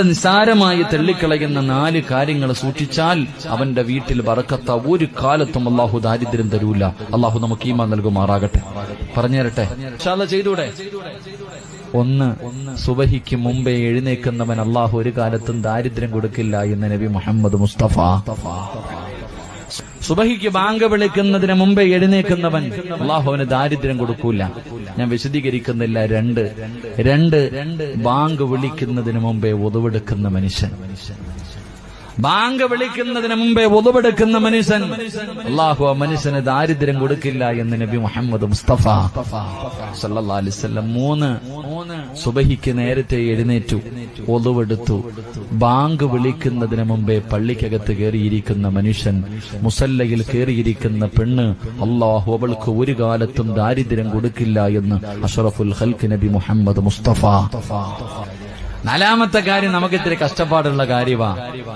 നിസാരമായി തള്ളിക്കളയുന്ന 4 കാര്യങ്ങൾ സൂക്ഷിച്ചാൽ അവന്റെ വീട്ടിൽ ബറക്കത്ത ഒരു കാലത്തും അള്ളാഹു ദാരിദ്ര്യം തരൂല. അള്ളാഹു നമുക്ക് ഈമാൻ നൽകുമാറാകട്ടെ. പറഞ്ഞു തരട്ടെ, ചെയ്തൂടെ? 1, സുബഹിക്ക് മുമ്പേ എഴുന്നേൽക്കുന്നവൻ അള്ളാഹു ഒരു കാലത്തും ദാരിദ്ര്യം കൊടുക്കില്ല എന്ന് നബി മുഹമ്മദ് മുസ്തഫ. സുബഹിക്ക് ബാങ്ക് വിളിക്കുന്നതിന് മുമ്പേ എഴുന്നേൽക്കുന്നവൻ അള്ളാഹുവിന് ദാരിദ്ര്യം കൊടുക്കൂല. ഞാൻ വിശദീകരിക്കുന്നില്ല. 2 ബാങ്ക് വിളിക്കുന്നതിന് മുമ്പേ ഒതുവെടുക്കുന്ന മനുഷ്യൻ. ബാങ്ക് വിളിക്കുന്നതിന് മുമ്പേ ഒതുവെടുക്കുന്ന മനുഷ്യൻ അള്ളാഹു ആ മനുഷ്യന് ദാരിദ്ര്യം കൊടുക്കില്ല എന്ന് നബി മുഹമ്മദ് മുസ്തഫ സല്ലല്ലാഹു അലൈഹി വസല്ലം. 3 സുബഹിക്ക് നേരത്തെ എഴുന്നേറ്റു, ഒതുവെടുത്തു, ബാങ്ക് വിളിക്കുന്നതിന് മുമ്പേ പള്ളിക്കകത്ത് കയറിയിരിക്കുന്ന മനുഷ്യൻ, മുസല്ലയിൽ കയറിയിരിക്കുന്ന പെണ്ണ് അള്ളാഹു അവൾക്ക് ഒരു കാലത്തും ദാരിദ്ര്യം കൊടുക്കില്ല എന്ന് അഷ്റഫുൽ ഖൽഖ് നബി മുഹമ്മദ് മുസ്തഫ. 4ാമത്തെ കാര്യം നമുക്ക് ഇത്തിരി കഷ്ടപ്പാടുള്ള കാര്യമാണ്.